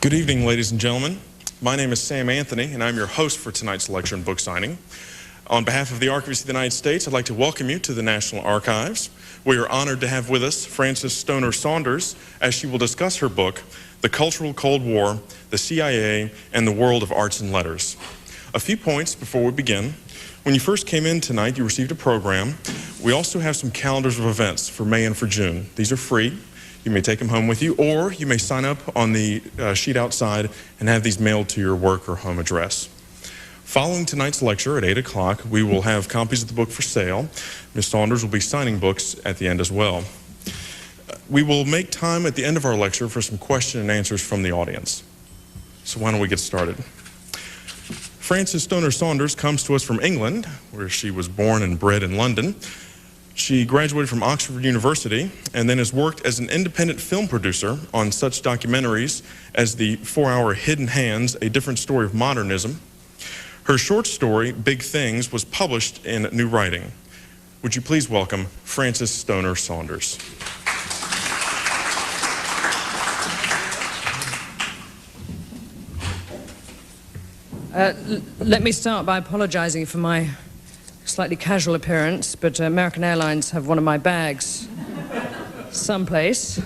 Good evening, ladies and gentlemen. My name is Sam Anthony, and I'm your host for tonight's lecture and book signing. On behalf of the Archivists of the United States, I'd like to welcome you to the National Archives. We are honored to have with us Frances Stonor Saunders as she will discuss her book, The Cultural Cold War, the CIA, and the World of Arts and Letters. A few points before we begin. When you first came in tonight, you received a program. We also have some calendars of events for May and for June. These are free. You may take them home with you, or you may sign up on the sheet outside and have these mailed to your work or home address. Following tonight's lecture at 8 o'clock, we will have copies of the book for sale. Ms. Saunders will be signing books at the end as well. We will make time at the end of our lecture for some question and answers from the audience. So why don't we get started? Frances Stonor Saunders comes to us from England, where she was born and bred in London. She graduated from Oxford University and then has worked as an independent film producer on such documentaries as the 4-hour Hidden Hands, A Different Story of Modernism. Her short story, Big Things, was published in New Writing. Would you please welcome Frances Stonor Saunders. Let me start by apologizing for my slightly casual appearance, but American Airlines have one of my bags someplace.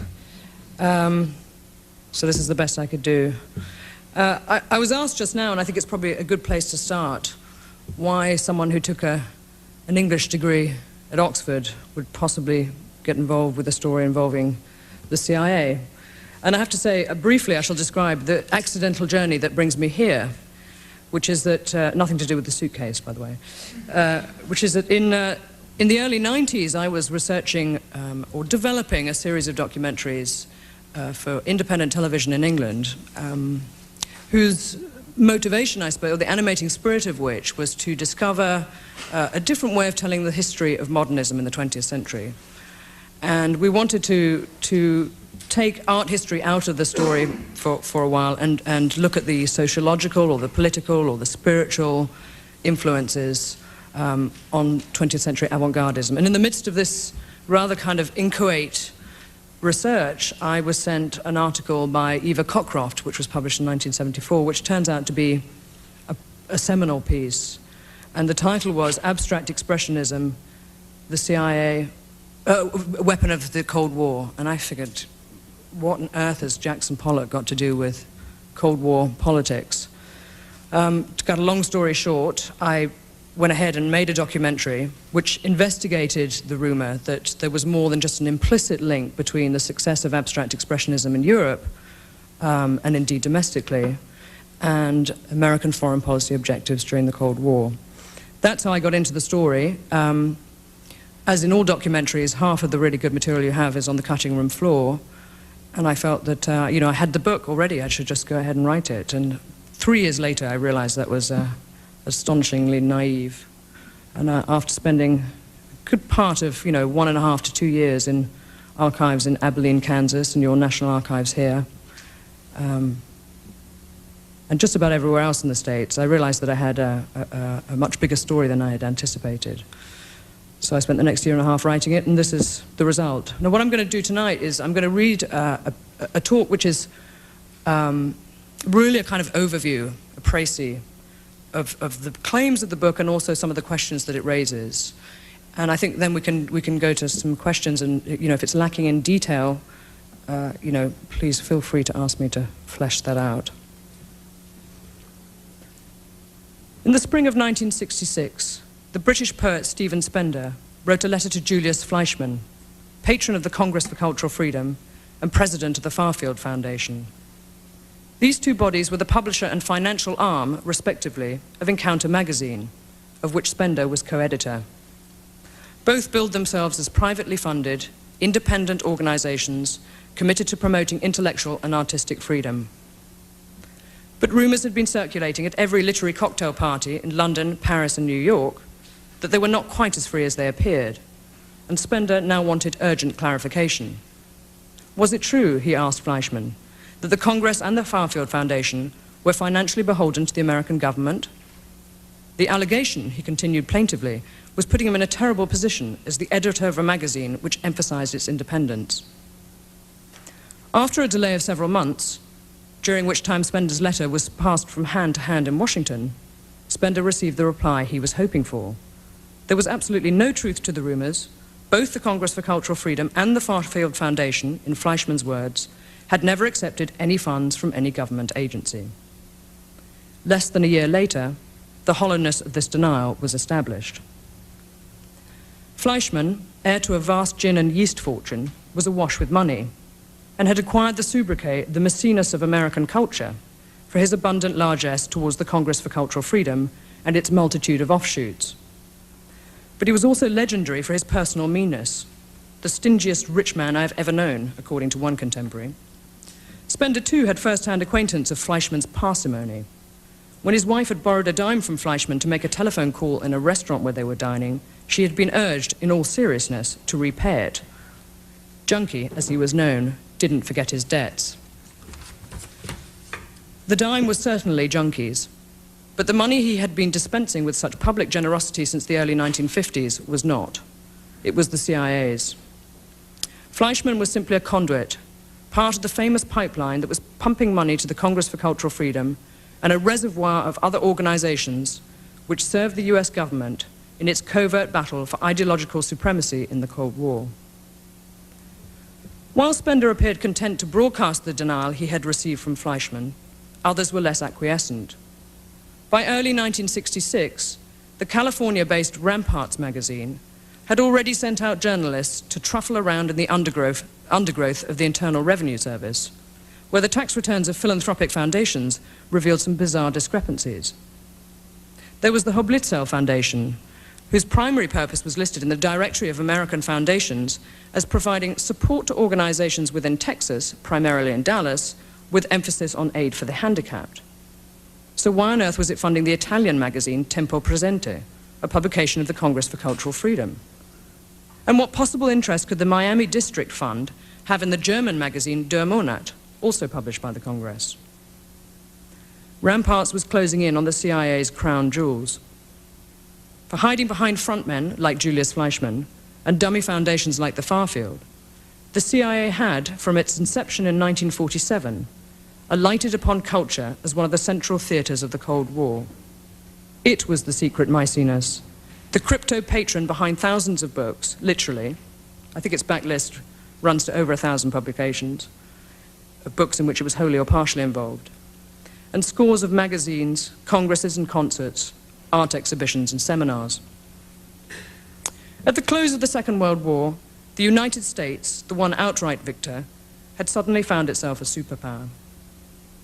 So this is the best I could do. I was asked just now, and I think it's probably a good place to start, why someone who took an English degree at Oxford would possibly get involved with a story involving the CIA. And I have to say, briefly, I shall describe the accidental journey that brings me here, which is that, nothing to do with the suitcase, by the way, which is that in the early 90s, I was researching or developing a series of documentaries for independent television in England, whose motivation, I suppose, or the animating spirit of which was to discover a different way of telling the history of modernism in the 20th century. And we wanted to take art history out of the story for a while and look at the sociological or the political or the spiritual influences on 20th century avant-gardism. And in the midst of this rather kind of inchoate research, I was sent an article by Eva Cockcroft, which was published in 1974, which turns out to be a seminal piece. And the title was Abstract Expressionism, the CIA, Weapon of the Cold War. And I figured, what on earth has Jackson Pollock got to do with Cold War politics? To cut a long story short, I went ahead and made a documentary which investigated the rumor that there was more than just an implicit link between the success of abstract expressionism in Europe, and indeed domestically, and American foreign policy objectives during the Cold War. That's how I got into the story. As in all documentaries, half of the really good material you have is on the cutting room floor. And I felt that, you know, I had the book already, I should just go ahead and write it. And 3 years later, I realized that was astonishingly naive. And after spending a good part of, 1.5 to 2 years in archives in Abilene, Kansas, and your National Archives here, and just about everywhere else in the States, I realized that I had a much bigger story than I had anticipated. So I spent the next 1.5 years writing it, and this is the result. Now, what I'm going to do tonight is I'm going to read a talk which is really a kind of overview, a précis, of the claims of the book and also some of the questions that it raises. And I think then we can go to some questions, and if it's lacking in detail, please feel free to ask me to flesh that out. In the spring of 1966, the British poet Stephen Spender wrote a letter to Julius Fleischmann, patron of the Congress for Cultural Freedom and president of the Farfield Foundation. These two bodies were the publisher and financial arm, respectively, of Encounter magazine, of which Spender was co-editor. Both billed themselves as privately funded, independent organizations committed to promoting intellectual and artistic freedom. But rumors had been circulating at every literary cocktail party in London, Paris, and New York that they were not quite as free as they appeared, and Spender now wanted urgent clarification. Was it true, he asked Fleischmann, that the Congress and the Farfield Foundation were financially beholden to the American government? The allegation, he continued plaintively, was putting him in a terrible position as the editor of a magazine which emphasized its independence. After a delay of several months, during which time Spender's letter was passed from hand to hand in Washington, Spender received the reply he was hoping for. There was absolutely no truth to the rumors. Both the Congress for Cultural Freedom and the Farfield Foundation, in Fleischman's words, had never accepted any funds from any government agency. Less than a year later, the hollowness of this denial was established. Fleischman, heir to a vast gin and yeast fortune, was awash with money and had acquired the sobriquet, the Maecenas of American culture, for his abundant largesse towards the Congress for Cultural Freedom and its multitude of offshoots. But he was also legendary for his personal meanness, the stingiest rich man I have ever known, according to one contemporary. Spender, too, had first-hand acquaintance of Fleischman's parsimony. When his wife had borrowed a dime from Fleischman to make a telephone call in a restaurant where they were dining, she had been urged, in all seriousness, to repay it. Junkie, as he was known, didn't forget his debts. The dime was certainly Junkie's, but the money he had been dispensing with such public generosity since the early 1950s was not. It was the CIA's. Fleischman was simply a conduit, part of the famous pipeline that was pumping money to the Congress for Cultural Freedom and a reservoir of other organizations which served the US government in its covert battle for ideological supremacy in the Cold War. While Spender appeared content to broadcast the denial he had received from Fleischman, others were less acquiescent. By early 1966, the California-based Ramparts magazine had already sent out journalists to truffle around in the undergrowth of the Internal Revenue Service, where the tax returns of philanthropic foundations revealed some bizarre discrepancies. There was the Hoblitzell Foundation, whose primary purpose was listed in the Directory of American Foundations as providing support to organizations within Texas, primarily in Dallas, with emphasis on aid for the handicapped. So why on earth was it funding the Italian magazine Tempo Presente, a publication of the Congress for Cultural Freedom? And what possible interest could the Miami District Fund have in the German magazine Der Monat, also published by the Congress? Ramparts was closing in on the CIA's crown jewels. For hiding behind frontmen like Julius Fleischman and dummy foundations like the Farfield, the CIA had, from its inception in 1947, alighted upon culture as one of the central theaters of the Cold War. It was the secret Maecenas, the crypto patron behind thousands of books, literally. I think its backlist runs to over 1,000 publications, of books in which it was wholly or partially involved, and scores of magazines, congresses and concerts, art exhibitions and seminars. At the close of the Second World War, the United States, the one outright victor, had suddenly found itself a superpower.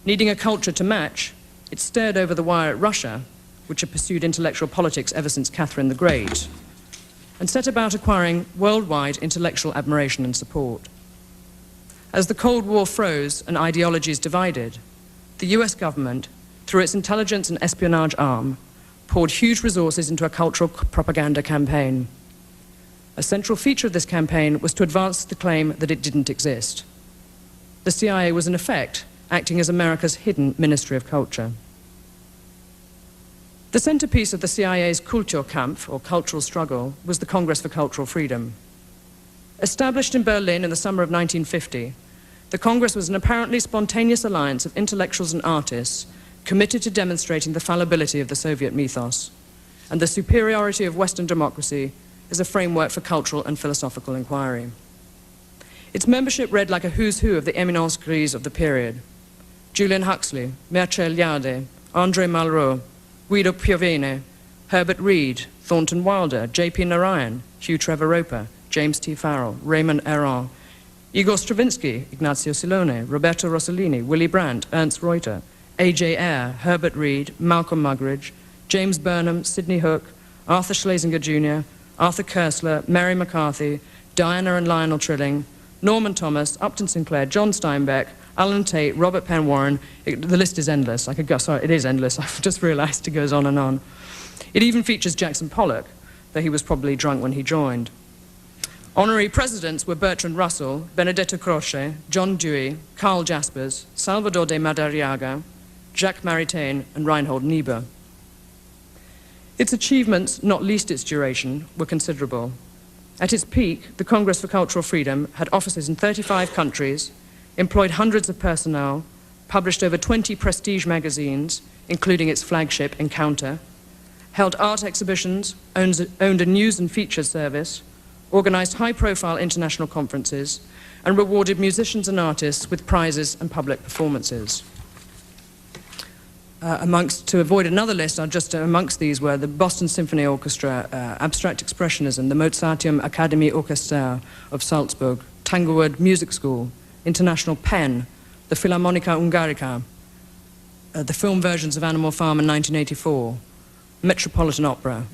Needing a culture to match, it stared over the wire at Russia, which had pursued intellectual politics ever since Catherine the Great, and set about acquiring worldwide intellectual admiration and support. As the Cold War froze and ideologies divided, the US government, through its intelligence and espionage arm, poured huge resources into a cultural propaganda campaign. A central feature of this campaign was to advance the claim that it didn't exist. The CIA was, in effect, acting as America's hidden Ministry of Culture. The centerpiece of the CIA's Kulturkampf, or cultural struggle, was the Congress for Cultural Freedom. Established in Berlin in the summer of 1950, the Congress was an apparently spontaneous alliance of intellectuals and artists committed to demonstrating the fallibility of the Soviet mythos and the superiority of Western democracy as a framework for cultural and philosophical inquiry. Its membership read like a who's who of the éminence grise of the period: Julian Huxley, Mircea Eliade, André Malraux, Guido Piovene, Herbert Reed, Thornton Wilder, J.P. Narayan, Hugh Trevor Roper, James T. Farrell, Raymond Aron, Igor Stravinsky, Ignazio Silone, Roberto Rossellini, Willy Brandt, Ernst Reuter, A.J. Ayer, Herbert Reed, Malcolm Muggeridge, James Burnham, Sidney Hook, Arthur Schlesinger Jr., Arthur Koestler, Mary McCarthy, Diana and Lionel Trilling, Norman Thomas, Upton Sinclair, John Steinbeck, Alan Tate, Robert Penn Warren. The list is endless. I could go, sorry, it is endless. I've just realized it goes on and on. It even features Jackson Pollock, though he was probably drunk when he joined. Honorary presidents were Bertrand Russell, Benedetto Croce, John Dewey, Carl Jaspers, Salvador de Madariaga, Jacques Maritain, and Reinhold Niebuhr. Its achievements, not least its duration, were considerable. At its peak, the Congress for Cultural Freedom had offices in 35 countries, employed hundreds of personnel, published over 20 prestige magazines, including its flagship, Encounter, held art exhibitions, owned a news and features service, organized high-profile international conferences, and rewarded musicians and artists with prizes and public performances. To avoid another list, amongst these were the Boston Symphony Orchestra, Abstract Expressionism, the Mozarteum Akademie Orchester of Salzburg, Tanglewood Music School, International Pen, the Philharmonica Hungarica, the film versions of Animal Farm in 1984, Metropolitan Opera,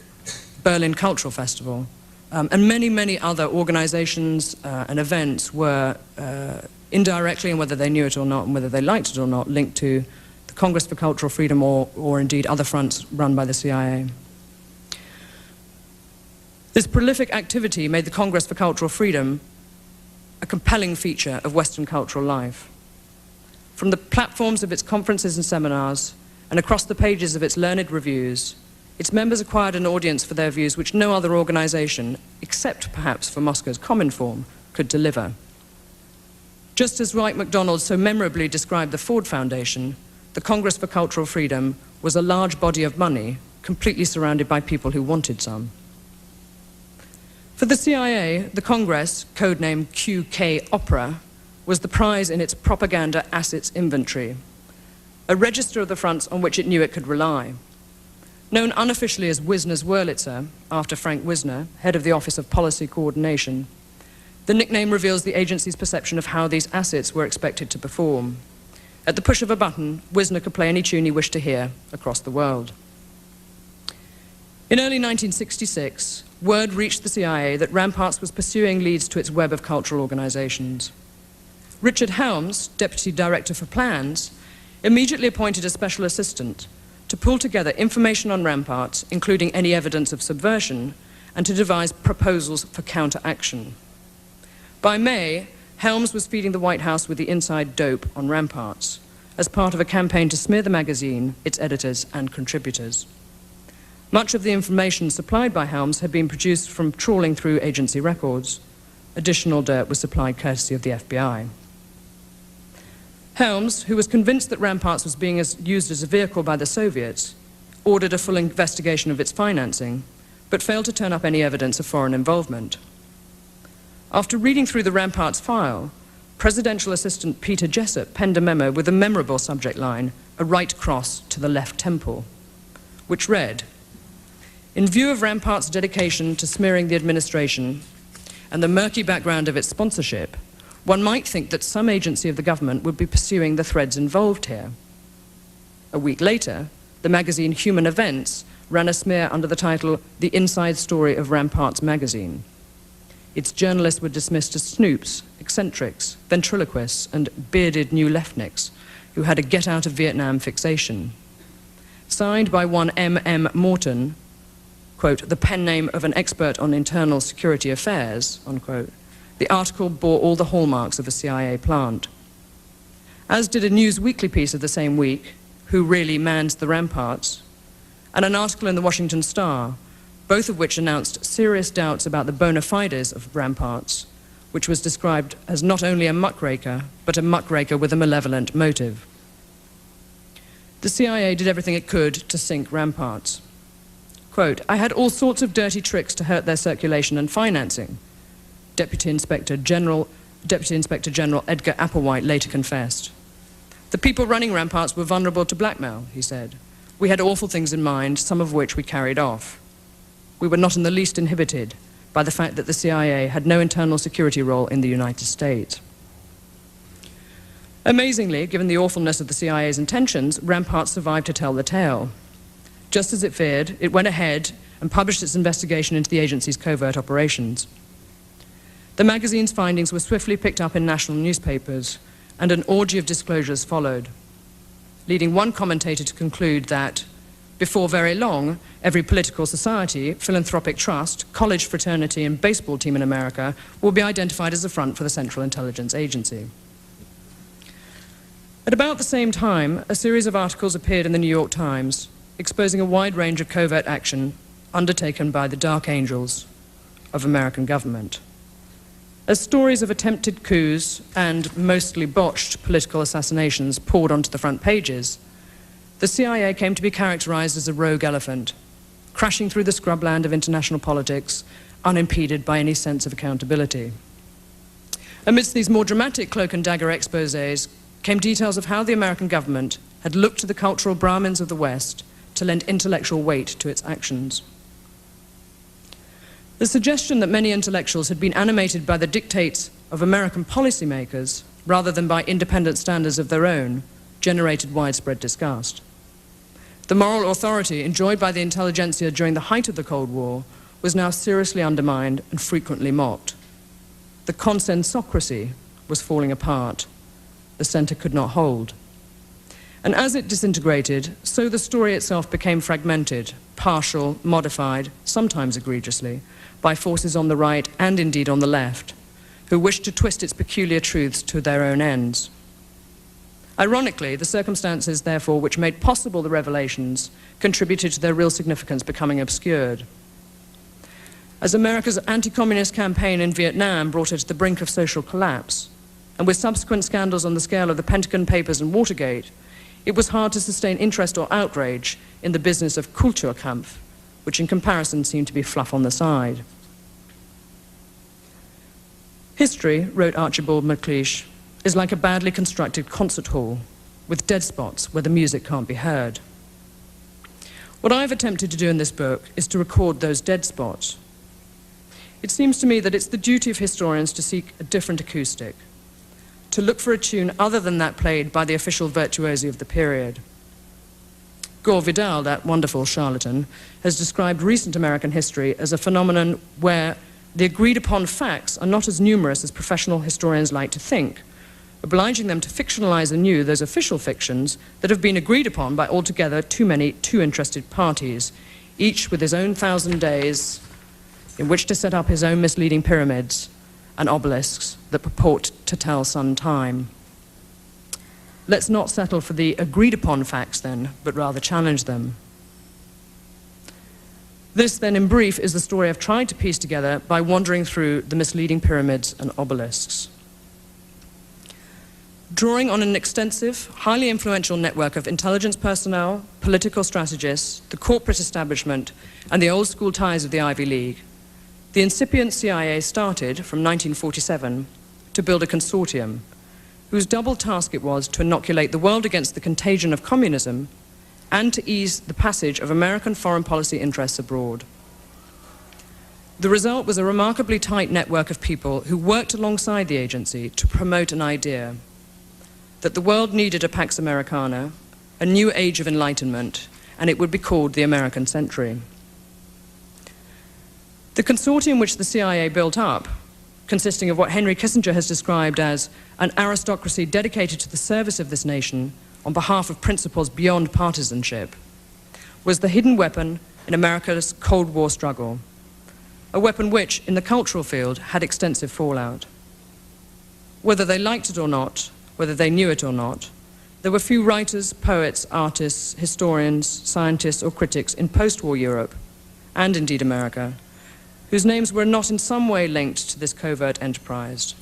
Berlin Cultural Festival, and many, many other organizations and events were indirectly, and whether they knew it or not, and whether they liked it or not, linked to the Congress for Cultural Freedom or indeed other fronts run by the CIA. This prolific activity made the Congress for Cultural Freedom a compelling feature of Western cultural life. From the platforms of its conferences and seminars, and across the pages of its learned reviews, its members acquired an audience for their views which no other organization, except perhaps for Moscow's Cominform, could deliver. Just as Wright MacDonald so memorably described the Ford Foundation, the Congress for Cultural Freedom was a large body of money, completely surrounded by people who wanted some. For the CIA, the Congress, codenamed QK Opera, was the prize in its propaganda assets inventory, a register of the fronts on which it knew it could rely. Known unofficially as Wisner's Wurlitzer, after Frank Wisner, head of the Office of Policy Coordination, the nickname reveals the agency's perception of how these assets were expected to perform. At the push of a button, Wisner could play any tune he wished to hear across the world. In early 1966, word reached the CIA that Ramparts was pursuing leads to its web of cultural organizations. Richard Helms, Deputy Director for Plans, immediately appointed a special assistant to pull together information on Ramparts, including any evidence of subversion, and to devise proposals for counteraction. By May, Helms was feeding the White House with the inside dope on Ramparts as part of a campaign to smear the magazine, its editors, and contributors. Much of the information supplied by Helms had been produced from trawling through agency records. Additional dirt was supplied courtesy of the FBI. Helms, who was convinced that Ramparts was being used as a vehicle by the Soviets, ordered a full investigation of its financing, but failed to turn up any evidence of foreign involvement. After reading through the Ramparts file, Presidential Assistant Peter Jessup penned a memo with a memorable subject line, "A right cross to the left temple," which read, "In view of Ramparts' dedication to smearing the administration and the murky background of its sponsorship, one might think that some agency of the government would be pursuing the threads involved here." A week later, the magazine Human Events ran a smear under the title, "The Inside Story of Ramparts Magazine." Its journalists were dismissed as snoops, eccentrics, ventriloquists, and bearded new leftniks who had a get-out-of-Vietnam fixation. Signed by one M.M. Morton, quote, "the pen name of an expert on internal security affairs," unquote, the article bore all the hallmarks of a CIA plant. As did a News Weekly piece of the same week, "Who Really Mans the Ramparts?" and an article in the Washington Star, both of which announced serious doubts about the bona fides of Ramparts, which was described as not only a muckraker, but a muckraker with a malevolent motive. The CIA did everything it could to sink Ramparts. Quote, "I had all sorts of dirty tricks to hurt their circulation and financing," Deputy Inspector General Edgar Applewhite later confessed. "The people running Ramparts were vulnerable to blackmail," he said. "We had awful things in mind, some of which we carried off. We were not in the least inhibited by the fact that the CIA had no internal security role in the United States." Amazingly, given the awfulness of the CIA's intentions, Ramparts survived to tell the tale. Just as it feared, it went ahead and published its investigation into the agency's covert operations. The magazine's findings were swiftly picked up in national newspapers, and an orgy of disclosures followed, leading one commentator to conclude that, before very long, every political society, philanthropic trust, college fraternity, and baseball team in America will be identified as a front for the Central Intelligence Agency. At about the same time, a series of articles appeared in the New York Times, exposing a wide range of covert action undertaken by the Dark Angels of American government. As stories of attempted coups and mostly botched political assassinations poured onto the front pages, the CIA came to be characterized as a rogue elephant, crashing through the scrubland of international politics, unimpeded by any sense of accountability. Amidst these more dramatic cloak-and-dagger exposés came details of how the American government had looked to the cultural Brahmins of the West to lend intellectual weight to its actions. The suggestion that many intellectuals had been animated by the dictates of American policymakers rather than by independent standards of their own generated widespread disgust. The moral authority enjoyed by the intelligentsia during the height of the Cold War was now seriously undermined and frequently mocked. The consensocracy was falling apart. The center could not hold. And as it disintegrated, so the story itself became fragmented, partial, modified, sometimes egregiously, by forces on the right and indeed on the left, who wished to twist its peculiar truths to their own ends. Ironically, the circumstances, therefore, which made possible the revelations contributed to their real significance becoming obscured. As America's anti-communist campaign in Vietnam brought it to the brink of social collapse, and with subsequent scandals on the scale of the Pentagon Papers and Watergate, it was hard to sustain interest or outrage in the business of Kulturkampf, which in comparison seemed to be fluff on the side. History, wrote Archibald MacLeish, is like a badly constructed concert hall with dead spots where the music can't be heard. What I've attempted to do in this book is to record those dead spots. It seems to me that it's the duty of historians to seek a different acoustic, to look for a tune other than that played by the official virtuosi of the period. Gore Vidal, that wonderful charlatan, has described recent American history as a phenomenon where the agreed-upon facts are not as numerous as professional historians like to think, obliging them to fictionalize anew those official fictions that have been agreed upon by altogether too many too interested parties, each with his own 1,000 days in which to set up his own misleading pyramids and obelisks that purport to tell some time. Let's not settle for the agreed-upon facts then, but rather challenge them. This then, in brief, is the story I've tried to piece together by wandering through the misleading pyramids and obelisks. Drawing on an extensive, highly influential network of intelligence personnel, political strategists, the corporate establishment, and the old-school ties of the Ivy League, the incipient CIA started, from 1947, to build a consortium whose double task it was to inoculate the world against the contagion of communism and to ease the passage of American foreign policy interests abroad. The result was a remarkably tight network of people who worked alongside the agency to promote an idea that the world needed a Pax Americana, a new age of enlightenment, and it would be called the American Century. The consortium which the CIA built up, consisting of what Henry Kissinger has described as an aristocracy dedicated to the service of this nation on behalf of principles beyond partisanship, was the hidden weapon in America's Cold War struggle, a weapon which, in the cultural field, had extensive fallout. Whether they liked it or not, whether they knew it or not, there were few writers, poets, artists, historians, scientists, or critics in post-war Europe, and indeed America, whose names were not in some way linked to this covert enterprise.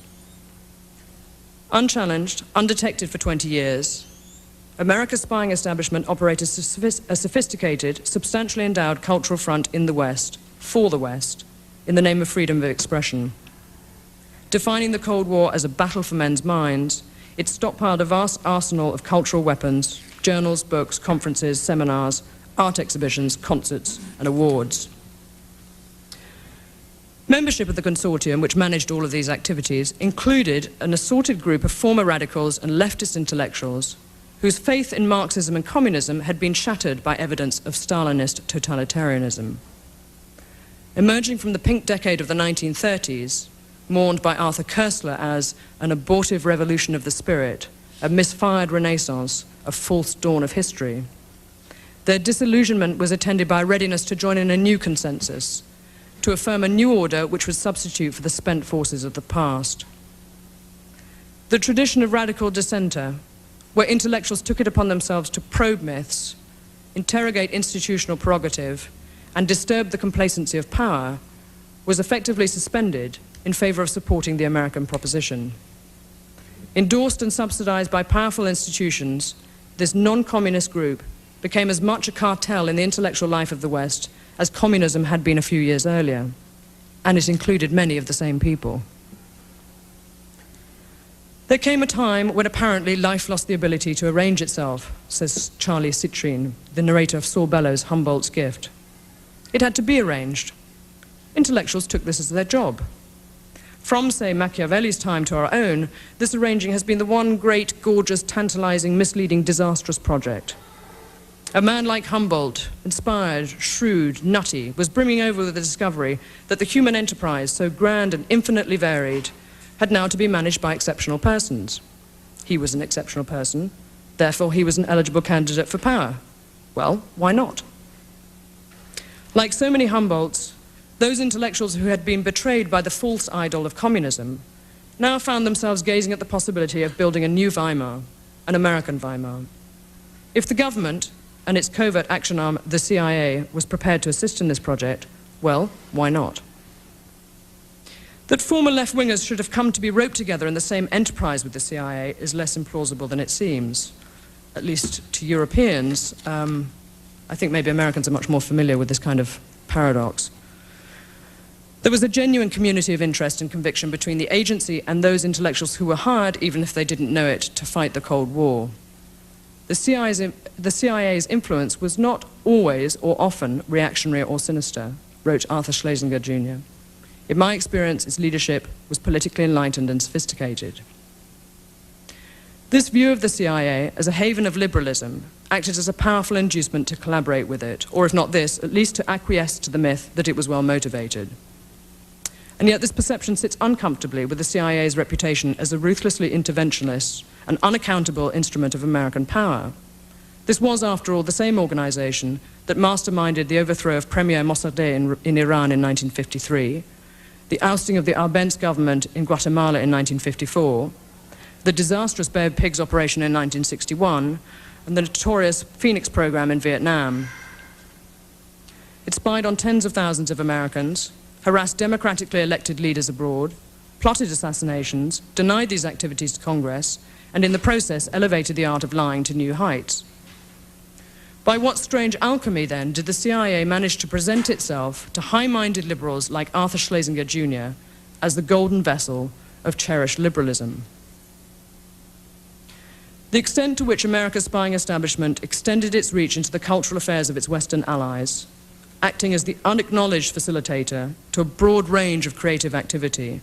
Unchallenged, undetected for 20 years, America's spying establishment operated a sophisticated, substantially endowed cultural front in the West, for the West, in the name of freedom of expression. Defining the Cold War as a battle for men's minds, it stockpiled a vast arsenal of cultural weapons, journals, books, conferences, seminars, art exhibitions, concerts, and awards. Membership of the consortium, which managed all of these activities, included an assorted group of former radicals and leftist intellectuals whose faith in Marxism and communism had been shattered by evidence of Stalinist totalitarianism. Emerging from the pink decade of the 1930s, mourned by Arthur Koestler as an abortive revolution of the spirit, a misfired renaissance, a false dawn of history, their disillusionment was attended by a readiness to join in a new consensus, to affirm a new order which would substitute for the spent forces of the past. The tradition of radical dissenter, where intellectuals took it upon themselves to probe myths, interrogate institutional prerogative, and disturb the complacency of power, was effectively suspended in favor of supporting the American proposition. Endorsed and subsidized by powerful institutions, this non-communist group became as much a cartel in the intellectual life of the West as communism had been a few years earlier, and it included many of the same people. There came a time when apparently life lost the ability to arrange itself, says Charlie Citrine, the narrator of Saul Bellow's Humboldt's Gift. It had to be arranged. Intellectuals took this as their job. From, say, Machiavelli's time to our own, this arranging has been the one great, gorgeous, tantalizing, misleading, disastrous project. A man like Humboldt, inspired, shrewd, nutty, was brimming over with the discovery that the human enterprise, so grand and infinitely varied, had now to be managed by exceptional persons. He was an exceptional person, therefore he was an eligible candidate for power. Well, why not? Like so many Humboldts, those intellectuals who had been betrayed by the false idol of communism now found themselves gazing at the possibility of building a new Weimar, an American Weimar. If the government and its covert action arm, the CIA, was prepared to assist in this project, well, why not? That former left-wingers should have come to be roped together in the same enterprise with the CIA is less implausible than it seems, at least to Europeans. I think maybe Americans are much more familiar with this kind of paradox. There was a genuine community of interest and conviction between the agency and those intellectuals who were hired, even if they didn't know it, to fight the Cold War. The CIA's influence was not always or often reactionary or sinister, wrote Arthur Schlesinger, Jr. In my experience, its leadership was politically enlightened and sophisticated. This view of the CIA as a haven of liberalism acted as a powerful inducement to collaborate with it, or if not this, at least to acquiesce to the myth that it was well motivated. And yet this perception sits uncomfortably with the CIA's reputation as a ruthlessly interventionist and unaccountable instrument of American power. This was, after all, the same organization that masterminded the overthrow of Premier Mossadegh in Iran in 1953, the ousting of the Arbenz government in Guatemala in 1954, the disastrous Bay of Pigs operation in 1961, and the notorious Phoenix program in Vietnam. It spied on tens of thousands of Americans, harassed democratically elected leaders abroad, plotted assassinations, denied these activities to Congress, and in the process elevated the art of lying to new heights. By what strange alchemy, then, did the CIA manage to present itself to high-minded liberals like Arthur Schlesinger, Jr. as the golden vessel of cherished liberalism? The extent to which America's spying establishment extended its reach into the cultural affairs of its Western allies, acting as the unacknowledged facilitator to a broad range of creative activity,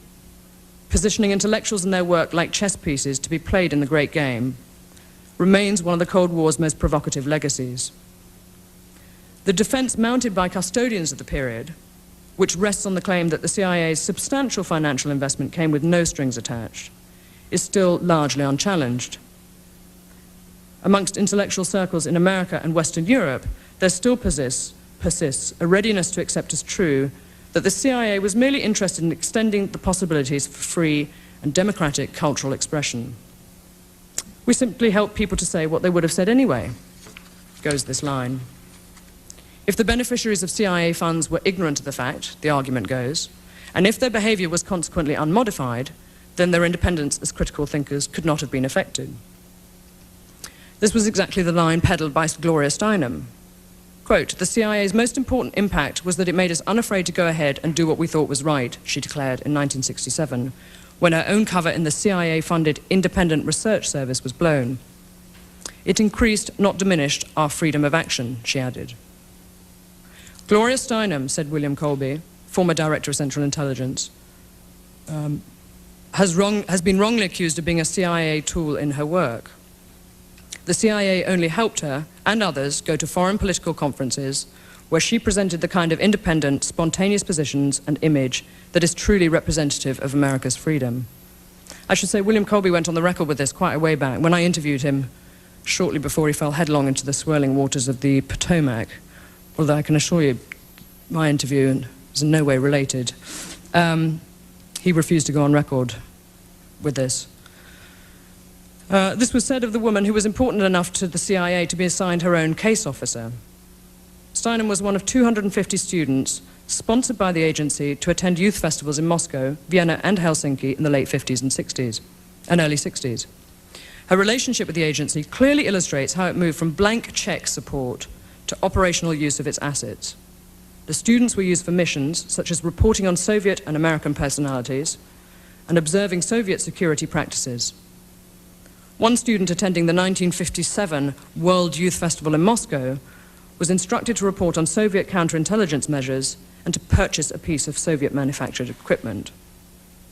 positioning intellectuals and their work like chess pieces to be played in the great game, remains one of the Cold War's most provocative legacies. The defense mounted by custodians of the period, which rests on the claim that the CIA's substantial financial investment came with no strings attached, is still largely unchallenged. Amongst intellectual circles in America and Western Europe, there still persists a readiness to accept as true that the CIA was merely interested in extending the possibilities for free and democratic cultural expression. We simply help people to say what they would have said anyway, goes this line. If the beneficiaries of CIA funds were ignorant of the fact, the argument goes, and if their behavior was consequently unmodified, then their independence as critical thinkers could not have been affected. This was exactly the line peddled by Gloria Steinem. Quote, "The CIA's most important impact was that it made us unafraid to go ahead and do what we thought was right," she declared in 1967, when her own cover in the CIA-funded Independent Research Service was blown. "It increased, not diminished, our freedom of action," she added. Gloria Steinem, said William Colby, former director of Central Intelligence, has been wrongly accused of being a CIA tool in her work. The CIA only helped her and others go to foreign political conferences where she presented the kind of independent, spontaneous positions and image that is truly representative of America's freedom. I should say William Colby went on the record with this quite a way back when I interviewed him shortly before he fell headlong into the swirling waters of the Potomac, although I can assure you my interview is in no way related. He refused to go on record with this. This was said of the woman who was important enough to the CIA to be assigned her own case officer. Steinem was one of 250 students sponsored by the agency to attend youth festivals in Moscow, Vienna and Helsinki in the late 50s and 60s, and early 60s. Her relationship with the agency clearly illustrates how it moved from blank check support to operational use of its assets. The students were used for missions such as reporting on Soviet and American personalities and observing Soviet security practices. One student attending the 1957 World Youth Festival in Moscow was instructed to report on Soviet counterintelligence measures and to purchase a piece of Soviet-manufactured equipment.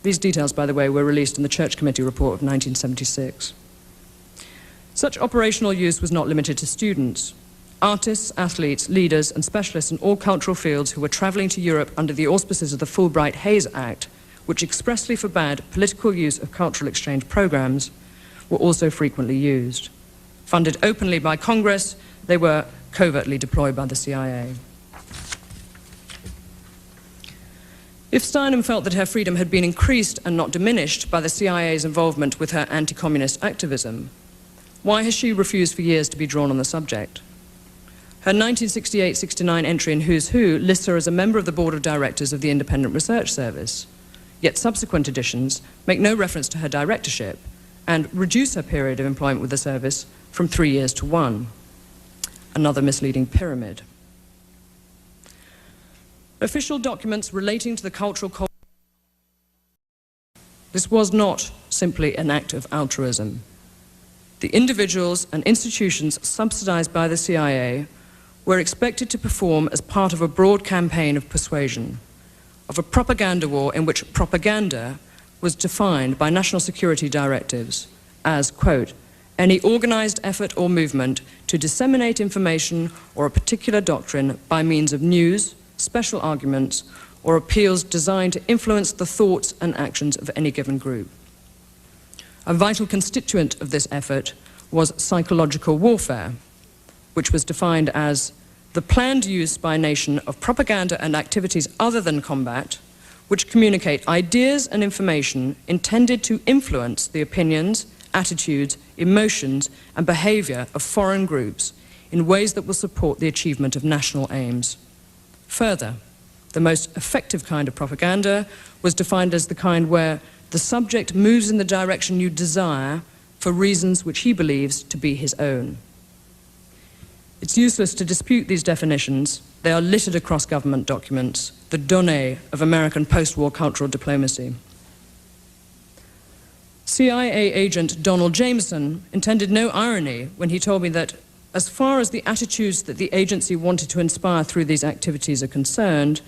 These details, by the way, were released in the Church Committee report of 1976. Such operational use was not limited to students. Artists, athletes, leaders, and specialists in all cultural fields who were traveling to Europe under the auspices of the Fulbright-Hays Act, which expressly forbade political use of cultural exchange programs, were also frequently used. Funded openly by Congress, they were covertly deployed by the CIA. If Steinem felt that her freedom had been increased and not diminished by the CIA's involvement with her anti-communist activism, why has she refused for years to be drawn on the subject? Her 1968-69 entry in Who's Who lists her as a member of the board of directors of the Independent Research Service, yet subsequent editions make no reference to her directorship and reduce her period of employment with the service from 3 years to 1. Another misleading pyramid. Official documents relating to the cultural code. This was not simply an act of altruism. The individuals and institutions subsidized by the CIA were expected to perform as part of a broad campaign of persuasion, of a propaganda war in which propaganda was defined by national security directives as, quote, any organized effort or movement to disseminate information or a particular doctrine by means of news, special arguments, or appeals designed to influence the thoughts and actions of any given group. A vital constituent of this effort was psychological warfare, which was defined as the planned use by a nation of propaganda and activities other than combat, which communicate ideas and information intended to influence the opinions, attitudes, emotions, and behavior of foreign groups in ways that will support the achievement of national aims. Further, the most effective kind of propaganda was defined as the kind where the subject moves in the direction you desire for reasons which he believes to be his own. It's useless to dispute these definitions. They are littered across government documents, the données of American post-war cultural diplomacy. CIA agent Donald Jameson intended no irony when he told me that as far as the attitudes that the agency wanted to inspire through these activities are concerned,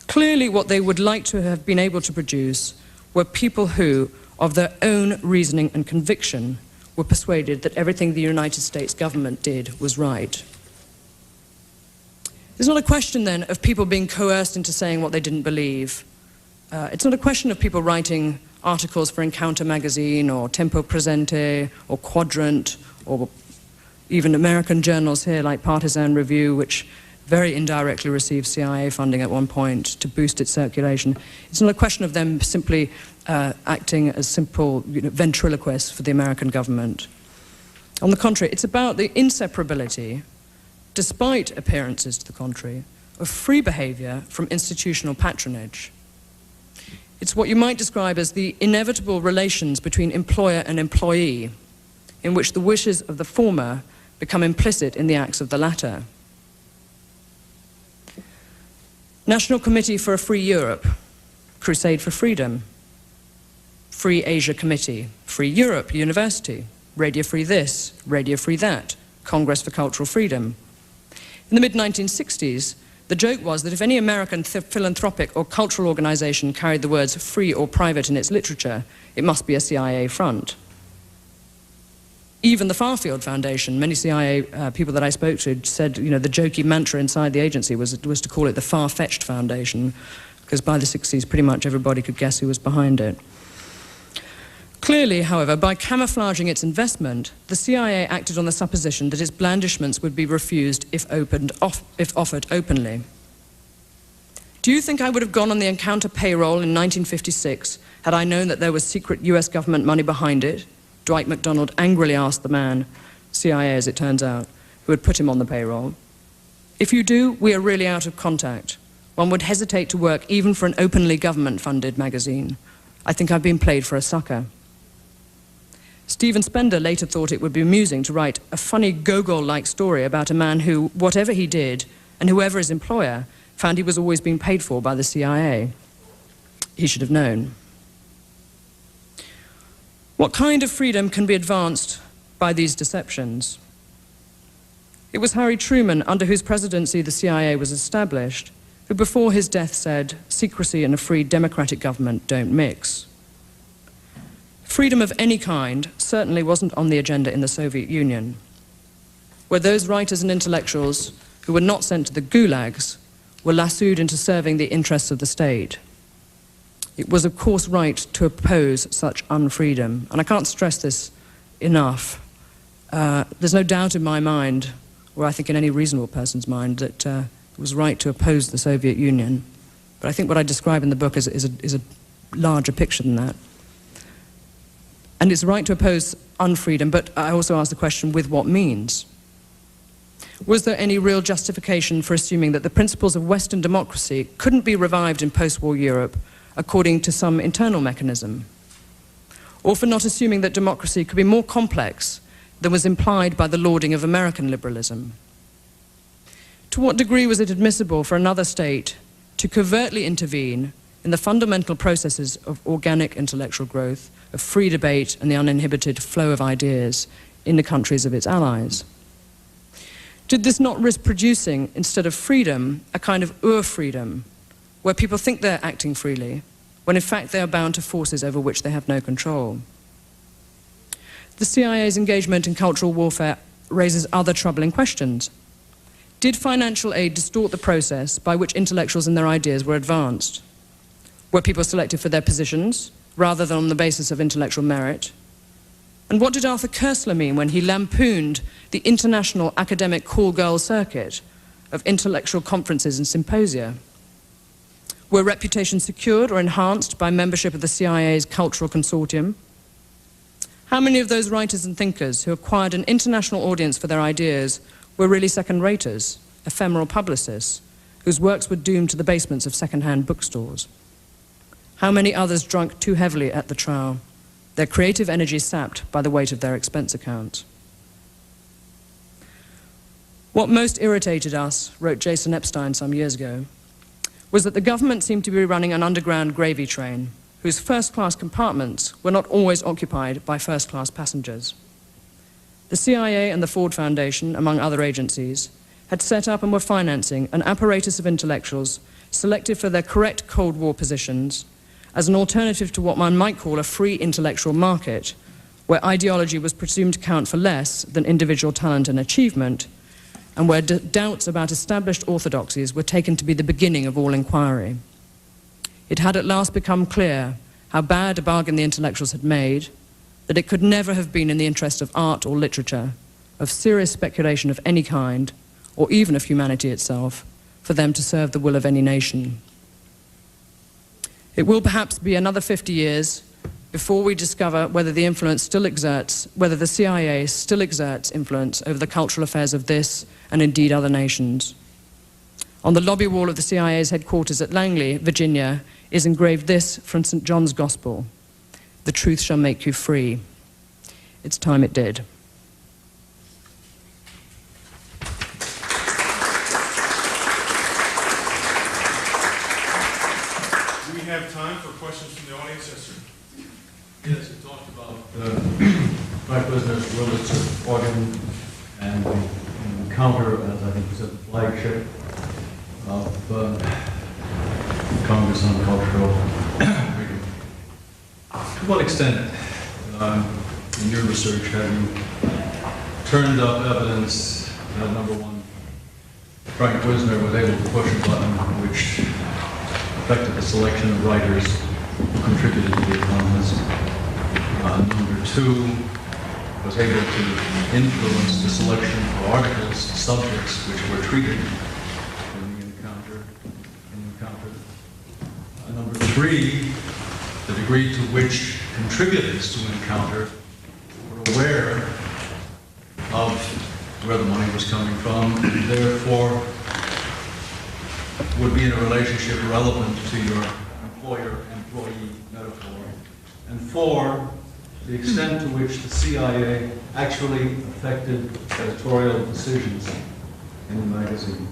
clearly what they would like to have been able to produce were people who, of their own reasoning and conviction, were persuaded that everything the United States government did was right. It's not a question, then, of people being coerced into saying what they didn't believe. It's not a question of people writing articles for Encounter magazine or Tempo Presente or Quadrant or even American journals here like Partisan Review, which very indirectly received CIA funding at one point to boost its circulation. It's not a question of them simply acting as simple ventriloquists for the American government. On the contrary, it's about the inseparability, despite appearances to the contrary, of free behavior from institutional patronage. It's what you might describe as the inevitable relations between employer and employee, in which the wishes of the former become implicit in the acts of the latter. National Committee for a Free Europe, Crusade for Freedom, Free Asia Committee, Free Europe University, Radio Free this, Radio Free that, Congress for Cultural Freedom. In the mid-1960s, the joke was that if any American philanthropic or cultural organization carried the words free or private in its literature, it must be a CIA front. Even the Farfield Foundation, many CIA people that I spoke to said, the jokey mantra inside the agency was to call it the far-fetched foundation, because by the 60s, pretty much everybody could guess who was behind it. Clearly, however, by camouflaging its investment, the CIA acted on the supposition that its blandishments would be refused if offered openly. Do you think I would have gone on the Encounter payroll in 1956 had I known that there was secret US government money behind it? Dwight MacDonald angrily asked the man, CIA as it turns out, who had put him on the payroll. If you do, we are really out of contact. One would hesitate to work even for an openly government-funded magazine. I think I've been played for a sucker. Stephen Spender later thought it would be amusing to write a funny Gogol-like story about a man who, whatever he did, and whoever his employer, found he was always being paid for by the CIA. He should have known. What kind of freedom can be advanced by these deceptions? It was Harry Truman, under whose presidency the CIA was established, who before his death said, "Secrecy and a free democratic government don't mix." Freedom of any kind certainly wasn't on the agenda in the Soviet Union, where those writers and intellectuals who were not sent to the gulags were lassoed into serving the interests of the state. It was, of course, right to oppose such unfreedom, and I can't stress this enough. There's no doubt in my mind, or I think in any reasonable person's mind, that it was right to oppose the Soviet Union. But I think what I describe in the book is a larger picture than that. And it's right to oppose unfreedom, but I also ask the question, with what means? Was there any real justification for assuming that the principles of Western democracy couldn't be revived in post-war Europe according to some internal mechanism? Or for not assuming that democracy could be more complex than was implied by the lauding of American liberalism? To what degree was it admissible for another state to covertly intervene in the fundamental processes of organic intellectual growth, of free debate and the uninhibited flow of ideas in the countries of its allies? Did this not risk producing, instead of freedom, a kind of ur-freedom, where people think they're acting freely, when in fact they are bound to forces over which they have no control? The CIA's engagement in cultural warfare raises other troubling questions. Did financial aid distort the process by which intellectuals and their ideas were advanced? Were people selected for their positions, rather than on the basis of intellectual merit? And what did Arthur Koestler mean when he lampooned the international academic call-girl circuit of intellectual conferences and symposia? Were reputations secured or enhanced by membership of the CIA's cultural consortium? How many of those writers and thinkers who acquired an international audience for their ideas were really second-raters, ephemeral publicists, whose works were doomed to the basements of second-hand bookstores? How many others drunk too heavily at the trial, their creative energy sapped by the weight of their expense account? What most irritated us, wrote Jason Epstein some years ago, was that the government seemed to be running an underground gravy train whose first-class compartments were not always occupied by first-class passengers. The CIA and the Ford Foundation, among other agencies, had set up and were financing an apparatus of intellectuals selected for their correct Cold War positions as an alternative to what one might call a free intellectual market, where ideology was presumed to count for less than individual talent and achievement, and where doubts about established orthodoxies were taken to be the beginning of all inquiry. It had at last become clear how bad a bargain the intellectuals had made, that it could never have been in the interest of art or literature, of serious speculation of any kind, or even of humanity itself, for them to serve the will of any nation. It will perhaps be another 50 years before we discover whether the CIA still exerts influence over the cultural affairs of this and indeed other nations. On the lobby wall of the CIA's headquarters at Langley, Virginia, is engraved this from St. John's Gospel: "The truth shall make you free." It's time it did. Do we have time for questions from the audience? Yes, sir. Yes, you talked about Frank Wisner's religious organ and the encounter, as I think you said, the flagship of Congress on Cultural Freedom. To what extent, in your research, have you turned up evidence that, number one, Frank Wisner was able to push a button which affected the selection of writers who contributed to the economist? Number two, was able to influence the selection of articles, subjects which were treated in the encounter. Number three, the degree to which contributors to an encounter were aware of where the money was coming from, and therefore would be in a relationship relevant to your employer-employee metaphor. And 4, the extent to which the CIA actually affected editorial decisions in the magazine.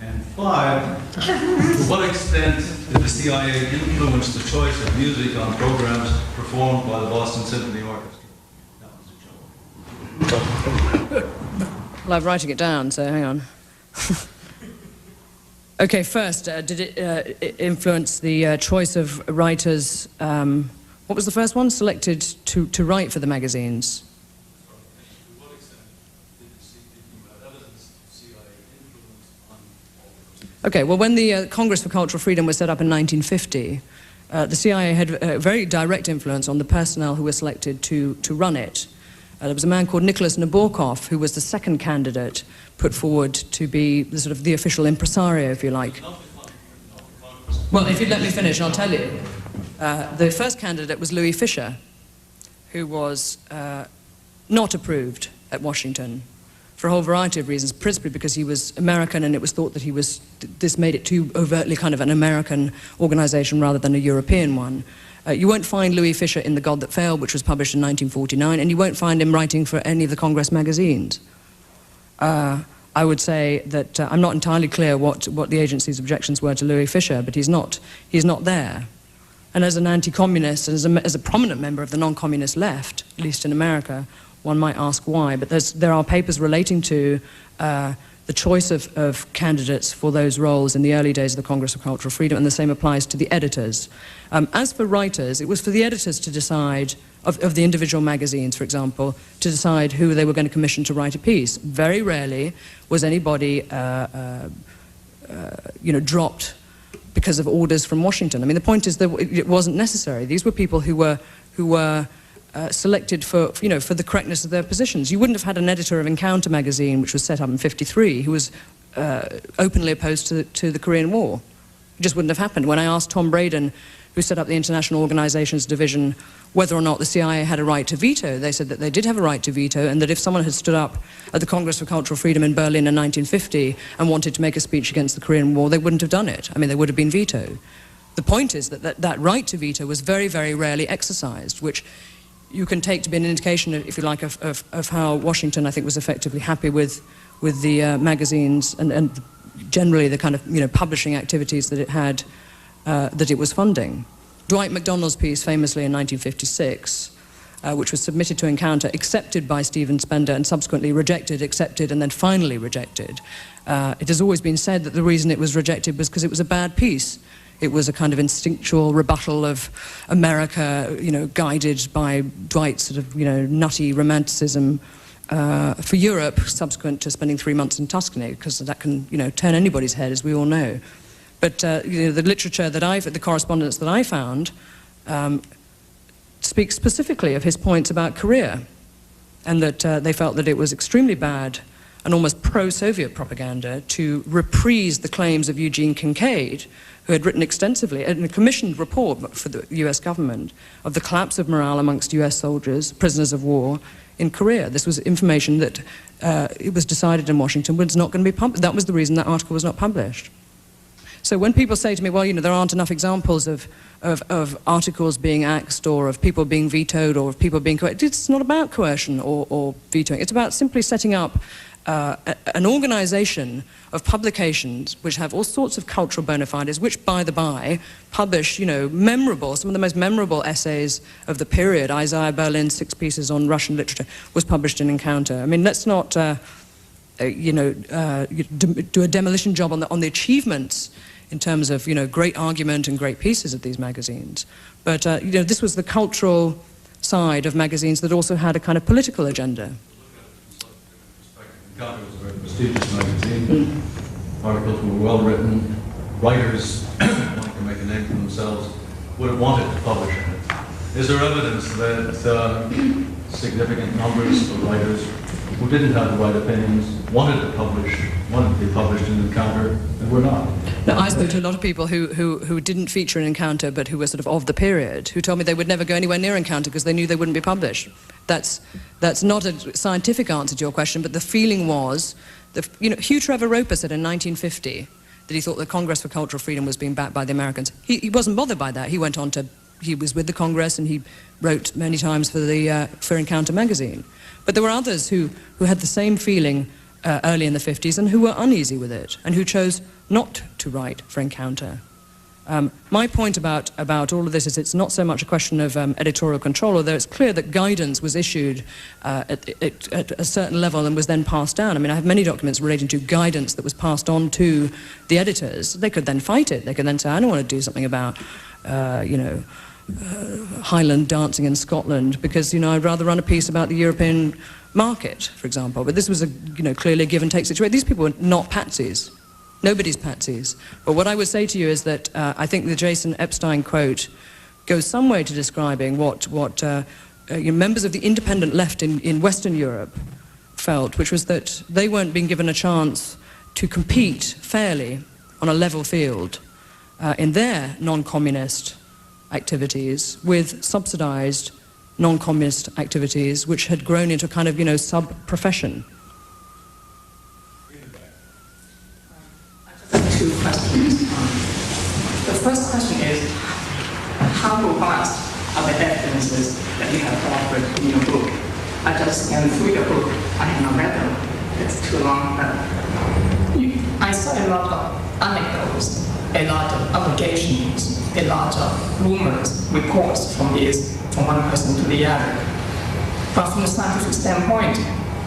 And 5, to what extent did the CIA influence the choice of music on programs performed by the Boston Symphony Orchestra? That was a joke. Well, I'm writing it down, so hang on. Okay, first, did it influence the choice of writers? What was the first one? Selected to write for the magazines? To what extent did the evidence of CIA influence on all of those? Okay, well, when the Congress for Cultural Freedom was set up in 1950, the CIA had a very direct influence on the personnel who were selected to run it. There was a man called Nicholas Nabokov, who was the second candidate put forward to be the sort of the official impresario, if you like. Well, if you'd let me finish, I'll tell you. The first candidate was Louis Fisher, who was not approved at Washington for a whole variety of reasons, principally because he was American and it was thought that this made it too overtly kind of an American organization rather than a European one. You won't find Louis Fisher in The God That Failed, which was published in 1949, and you won't find him writing for any of the Congress magazines. I would say that I'm not entirely clear what the agency's objections were to Louis Fisher, but he's not there. And as an anti-communist, and as a prominent member of the non-communist left, at least in America, one might ask why. But there are papers relating to the choice of candidates for those roles in the early days of the Congress of Cultural Freedom, and the same applies to the editors. As for writers, it was for the editors to decide, of the individual magazines, for example, to decide who they were going to commission to write a piece. Very rarely was anybody dropped because of orders from Washington. I mean, the point is that it wasn't necessary. These were people who were selected for the correctness of their positions. You wouldn't have had an editor of Encounter magazine, which was set up in '53, who was openly opposed to the Korean War. It just wouldn't have happened. When I asked Tom Braden, who set up the International Organizations Division, whether or not the CIA had a right to veto, they said that they did have a right to veto, and that if someone had stood up at the Congress for Cultural Freedom in Berlin in 1950 and wanted to make a speech against the Korean War, they wouldn't have done it. I mean, they would have been vetoed. The point is that right to veto was very, very rarely exercised, which you can take to be an indication, if you like, of how Washington, I think, was effectively happy with the magazines and generally the kind of publishing activities that it had, that it was funding. Dwight MacDonald's piece, famously in 1956, which was submitted to Encounter, accepted by Stephen Spender, and subsequently rejected, accepted, and then finally rejected. It has always been said that the reason it was rejected was because it was a bad piece. It was a kind of instinctual rebuttal of America, guided by Dwight's sort of, nutty romanticism for Europe, subsequent to spending 3 months in Tuscany, because that can, turn anybody's head, as we all know. But the literature that the correspondence that I found, speaks specifically of his points about Korea, and that they felt that it was extremely bad and almost pro-Soviet propaganda to reprise the claims of Eugene Kincaid, who had written extensively in a commissioned report for the US government of the collapse of morale amongst US soldiers, prisoners of war, in Korea. This was information that it was decided in Washington was not going to be published. That was the reason that article was not published. So when people say to me, well, there aren't enough examples of articles being axed, or of people being vetoed, or of people being coerced, it's not about coercion or vetoing. It's about simply setting up an organization of publications which have all sorts of cultural bona fides, which, by the by, publish, some of the most memorable essays of the period. Isaiah Berlin's 6 pieces on Russian literature was published in Encounter. I mean, let's not, do a demolition job on the achievements in terms of, great argument and great pieces of these magazines. But, this was the cultural side of magazines that also had a kind of political agenda. Encounter was a very prestigious magazine. Articles were well written. Writers wanting to make a name for themselves would have wanted to publish in it. Is there evidence that significant numbers of writers who didn't have the right opinions wanted to be published in Encounter, and were not? Now, I spoke to a lot of people who didn't feature in Encounter, but who were sort of the period, who told me they would never go anywhere near Encounter because they knew they wouldn't be published. That's not a scientific answer to your question, but the feeling was, Hugh Trevor Roper said in 1950 that he thought the Congress for Cultural Freedom was being backed by the Americans. He wasn't bothered by that. He went on to, he was with the Congress and he wrote many times for the For Encounter magazine. But there were others who had the same feeling early in the 50s and who were uneasy with it and who chose not to write for Encounter. My point about all of this is it's not so much a question of editorial control, although it's clear that guidance was issued at a certain level and was then passed down. I mean, I have many documents relating to guidance that was passed on to the editors. They could then fight it. They could then say, I don't want to do something about, Highland dancing in Scotland because, I'd rather run a piece about the European market, for example. But this was a, clearly a give and take situation. These people were not patsies. Nobody's patsies. But what I would say to you is that I think the Jason Epstein quote goes some way to describing what members of the independent left in Western Europe felt, which was that they weren't being given a chance to compete fairly on a level field in their non-communist activities with subsidized non-communist activities, which had grown into a kind of, sub-profession. Two questions. The first question is, how robust are the evidences that you have offered in your book? I just scanned through your book. I have not read them. It's too long. I saw a lot of anecdotes, a lot of allegations, a lot of rumors, reports from one person to the other. But from a scientific standpoint,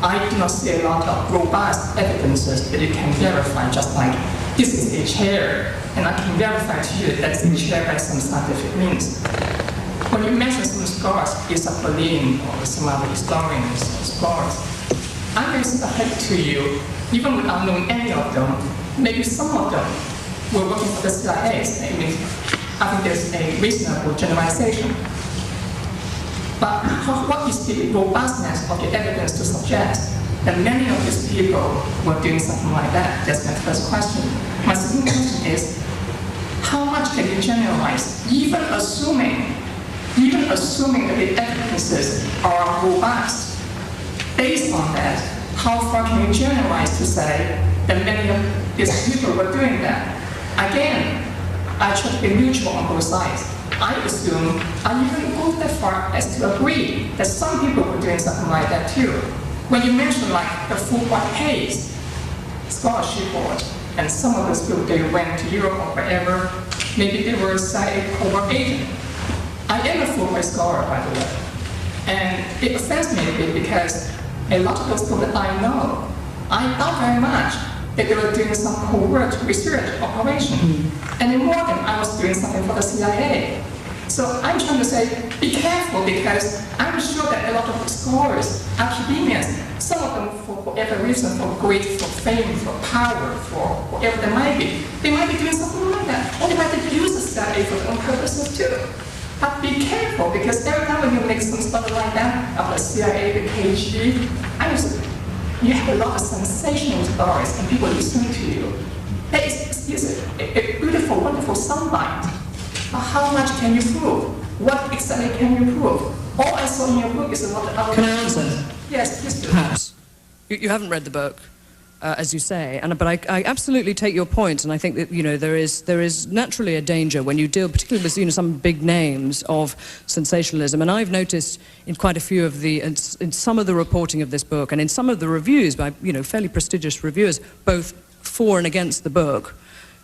I do not see a lot of robust evidences that you can verify, just like this is a chair, and I can verify to you that it's a chair by some scientific means. When you mention some scholars, Isaac Berlin or some other historians or scholars, I'm going to submit to you, even without knowing any of them, maybe some of them were working for the CIA. I think there's a reasonable generalization. But what is the robustness of the evidence to suggest that many of these people were doing something like that? That's my first question. My second question is, how much can you generalize, even assuming that the evidences are robust? Based on that, how far can you generalize to say that many of these people were doing that? Again, I try to be neutral on both sides. I assume, I even go that far as to agree that some people were doing something like that too. When you mention like the Fulbright case, scholarship board, and some of those people, they went to Europe or wherever, maybe they were a covert agent. I am a Fulbright scholar, by the way. And it offends me a bit because a lot of those people that I know, I doubt very much that they were doing some covert research operation. And in Morgan, I was doing something for the CIA. So I'm trying to say, be careful, because I'm sure that a lot of scholars, academians, some of them for whatever reason, for greed, for fame, for power, for whatever they might be doing something like that. Or they might use the CIA for their own purposes too. But be careful, because every time when you make some stuff like that, of the CIA, the KGB, you have a lot of sensational stories and people listening to you. That is a beautiful, wonderful soundbite. But how much can you prove? What exactly can you prove? All I saw in your book is a lot of... Can I answer? Yes, please do. Perhaps. You haven't read the book, as you say, but I absolutely take your point, and I think that there is naturally a danger when you deal, particularly with some big names, of sensationalism. And I've noticed in quite a few of in some of the reporting of this book, and in some of the reviews by fairly prestigious reviewers, both for and against the book,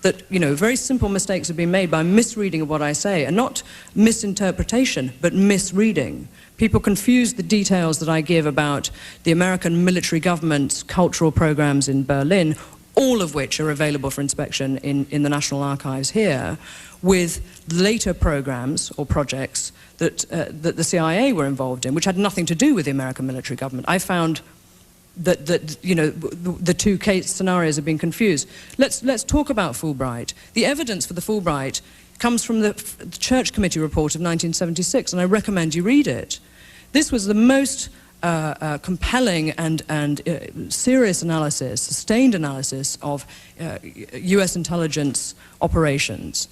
that very simple mistakes have been made by misreading of what I say, and not misinterpretation, but misreading. People confuse the details that I give about the American military government's cultural programs in Berlin, all of which are available for inspection in the National Archives here, with later programs or projects that the CIA were involved in, which had nothing to do with the American military government. I found that the two case scenarios have been confused. Let's talk about Fulbright. The evidence for the Fulbright comes from the Church Committee report of 1976, and I recommend you read it. This was the most compelling and serious analysis, sustained analysis of US intelligence operations.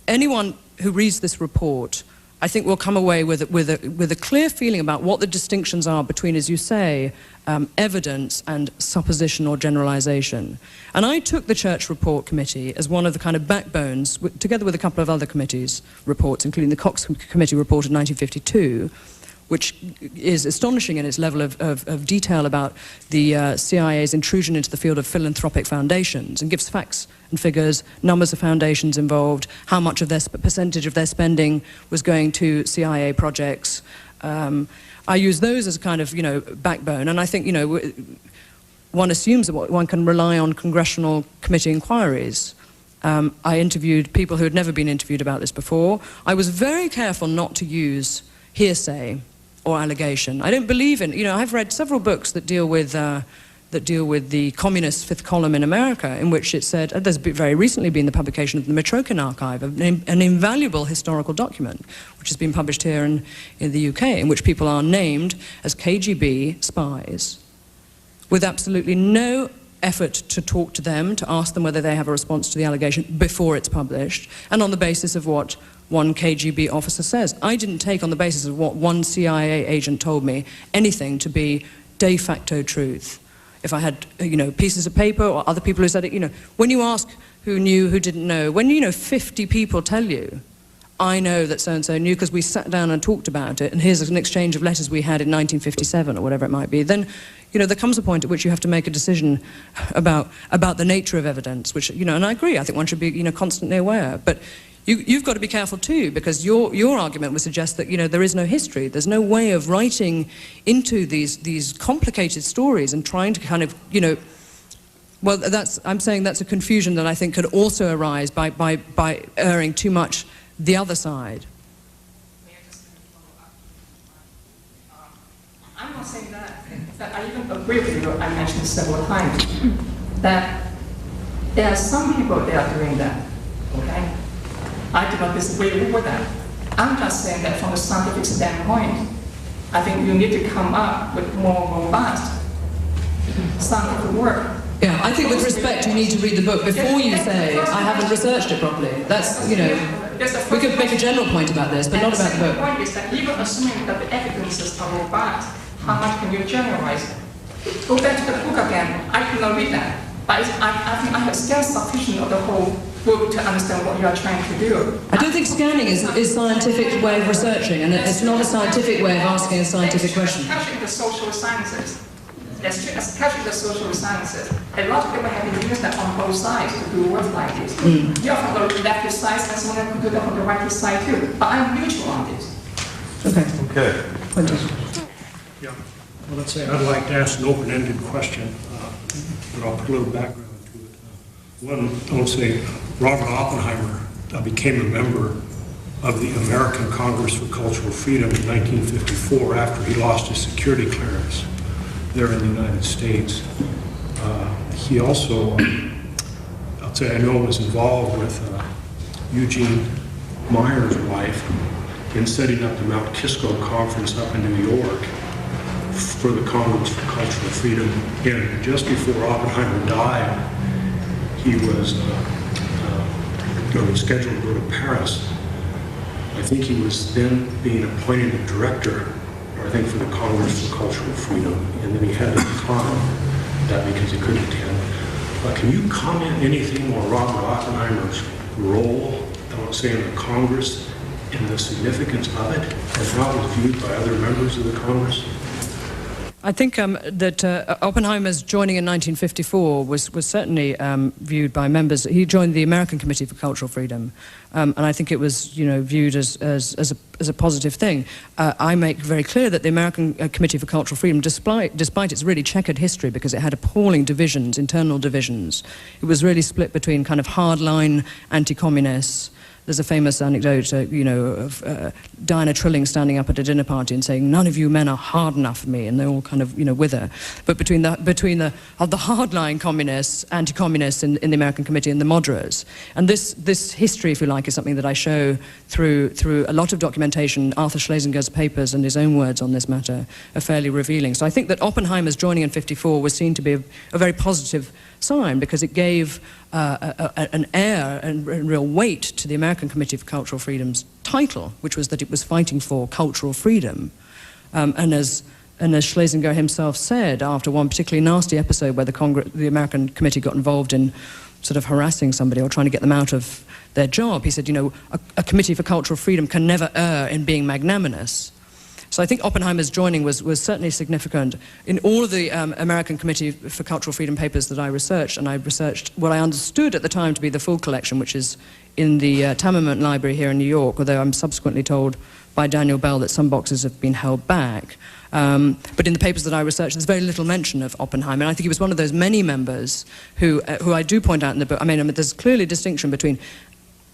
Anyone who reads this report I think we'll come away with a clear feeling about what the distinctions are between, as you say, evidence and supposition or generalization. And I took the Church Report Committee as one of the kind of backbones, together with a couple of other committees' reports, including the Cox Committee report of 1952, which is astonishing in its level of detail about the CIA's intrusion into the field of philanthropic foundations, and gives facts and figures, numbers of foundations involved, how much of their percentage of their spending was going to CIA projects. I use those as a kind of, backbone, and I think, one assumes that one can rely on congressional committee inquiries. I interviewed people who had never been interviewed about this before. I was very careful not to use hearsay or allegation. I don't believe in, I've read several books that deal with the communist fifth column in America, in which it said, there's very recently been the publication of the Metrokin Archive, an invaluable historical document, which has been published here in the UK, in which people are named as KGB spies, with absolutely no effort to talk to them, to ask them whether they have a response to the allegation before it's published, and on the basis of what one KGB officer says. I didn't take, on the basis of what one CIA agent told me, anything to be de facto truth. If I had, pieces of paper or other people who said it, when you ask who knew, who didn't know, when, 50 people tell you, I know that so-and-so knew because we sat down and talked about it, and here's an exchange of letters we had in 1957 or whatever it might be, then, there comes a point at which you have to make a decision about the nature of evidence, which, and I agree, I think one should be, constantly aware. But you've got to be careful too, because your argument would suggest that, there is no history. There's no way of writing into these complicated stories and trying to kind of, well, I'm saying that's a confusion that I think could also arise by erring too much the other side. I'm not saying that. I even agree with you, I mentioned several times, that there are some people that are doing that, okay? I do not disagree with that. I'm just saying that from a scientific standpoint, I think you need to come up with more robust scientific work. Yeah, I think with respect you need to read the book before you say, I haven't researched it properly. That's, we could make a general point about this, but not about the book. The point is that even assuming that the evidences are robust, how much can you generalize? Go back to the book again. I cannot read that. But I think I have scanned sufficient of the whole book to understand what you are trying to do. I don't think scanning is a scientific way of researching, and it's not a scientific way of asking a scientific question. Especially the social sciences. Especially the social sciences. A lot of people have been used that on both sides to do work like this. You're from the left side, and someone could do that on the right side too. But I'm neutral on this. Okay. Yeah. Well, let's say I'd like to ask an open-ended question, but I'll put a little background to it. One, I would say Robert Oppenheimer became a member of the American Congress for Cultural Freedom in 1954 after he lost his security clearance there in the United States. He also, I'll say I know, was involved with Eugene Meyer's wife in setting up the Mount Kisco Conference up in New York for the Congress for Cultural Freedom. And just before Oppenheimer died, he was scheduled to go to Paris. I think he was then being appointed a director, I think, for the Congress for Cultural Freedom, and then he had to decline that because he couldn't attend. Can you comment anything on Robert Oppenheimer's role, I would say, in the Congress and the significance of it, and how it was viewed by other members of the Congress? I think that Oppenheimer's joining in 1954 was certainly viewed by members. He joined the American Committee for Cultural Freedom, and I think it was viewed as a positive thing. I make very clear that the American Committee for Cultural Freedom, despite its really checkered history, because it had appalling divisions, internal divisions, it was really split between kind of hardline anti-communists. There's a famous anecdote, of Diana Trilling standing up at a dinner party and saying, "None of you men are hard enough for me," and they all kind of, with her. But between the hardline communists, anti-communists in the American Committee and the moderates, and this history, if you like, is something that I show through a lot of documentation. Arthur Schlesinger's papers and his own words on this matter are fairly revealing. So I think that Oppenheimer's joining in '54 was seen to be a very positive sign, because it gave an air and real weight to the American Committee for Cultural Freedom's title, which was that it was fighting for cultural freedom. And as Schlesinger himself said, after one particularly nasty episode where the American committee got involved in sort of harassing somebody or trying to get them out of their job, he said, you know, a committee for cultural freedom can never err in being magnanimous. So I think Oppenheimer's joining was certainly significant. In all of the American Committee for Cultural Freedom papers that I researched, and I researched what I understood at the time to be the full collection, which is in the Tammerman Library here in New York, although I'm subsequently told by Daniel Bell that some boxes have been held back. But in the papers that I researched, there's very little mention of Oppenheimer. And I think he was one of those many members who I do point out in the book. I mean, there's clearly a distinction between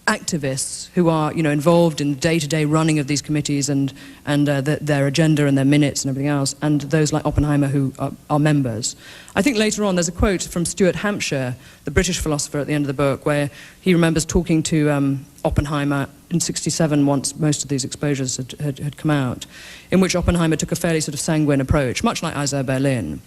activists who are, you know, involved in the day-to-day running of these committees and their agenda and their minutes and everything else, and those like Oppenheimer who are members. I think later on there's a quote from Stuart Hampshire, the British philosopher, at the end of the book, where he remembers talking to Oppenheimer in '67, once most of these exposures had come out, in which Oppenheimer took a fairly sort of sanguine approach, much like Isaiah Berlin,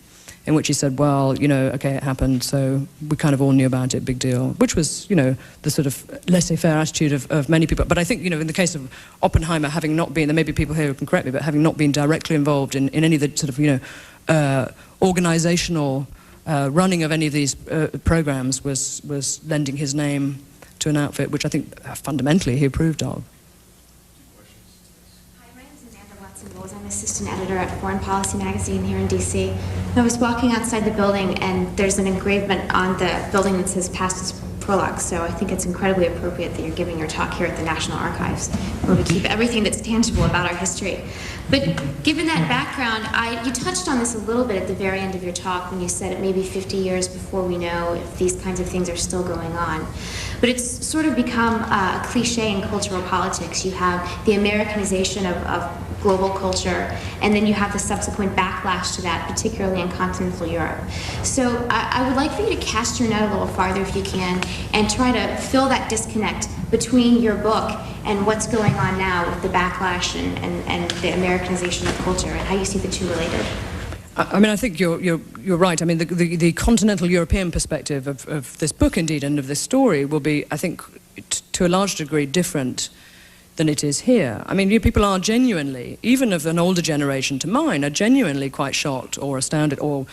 in which he said, well, you know, okay, it happened, so we kind of all knew about it, big deal, which was, you know, the sort of laissez-faire attitude of many people. But I think, you know, in the case of Oppenheimer, having not been, there may be people here who can correct me, but having not been directly involved in any of the sort of, you know, organizational running of any of these programs was lending his name to an outfit, which I think fundamentally he approved of. I'm assistant editor at Foreign Policy Magazine here in DC. I was walking outside the building and there's an engravement on the building that says past is prologue, so I think it's incredibly appropriate that you're giving your talk here at the National Archives, where we keep everything that's tangible about our history. But given that background, you touched on this a little bit at the very end of your talk when you said it may be 50 years before we know if these kinds of things are still going on. But it's sort of become a cliche in cultural politics. You have the Americanization of global culture, and then you have the subsequent backlash to that, particularly in continental Europe. So I would like for you to cast your net a little farther if you can, and try to fill that disconnect between your book and what's going on now with the backlash and the Americanization of culture, and how you see the two related. I mean, I think you're right. I mean, the continental European perspective of this book, indeed, and of this story will be, I think, to a large degree different than it is here. I mean, people are genuinely, even of an older generation to mine, are genuinely quite shocked or astounded, or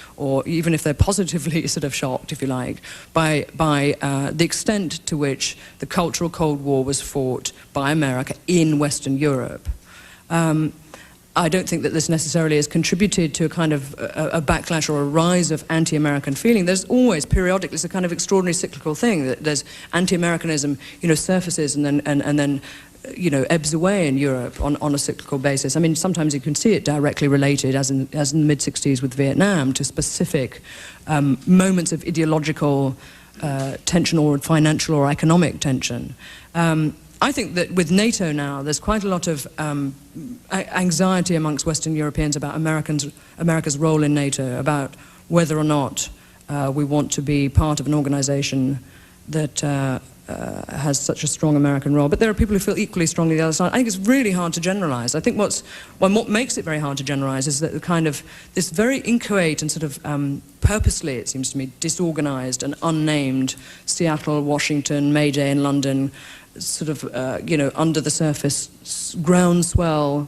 even if they're positively sort of shocked, if you like, by the extent to which the cultural Cold War was fought by America in Western Europe. I don't think that this necessarily has contributed to a kind of a backlash or a rise of anti-American feeling. There's always, periodically, it's a kind of extraordinary cyclical thing that there's anti-Americanism, you know, surfaces and then you know, ebbs away in Europe on a cyclical basis. I mean, sometimes you can see it directly related, as in the mid-60s with Vietnam, to specific moments of ideological tension or financial or economic tension. I think that with NATO now, there's quite a lot of anxiety amongst Western Europeans about America's role in NATO, about whether or not we want to be part of an organization that has such a strong American role. But there are people who feel equally strongly the other side. I think it's really hard to generalize. I think what makes it very hard to generalize is that the kind of this very inchoate and sort of purposely, it seems to me, disorganized and unnamed Seattle, Washington, May Day in London, sort of, you know, under the surface groundswell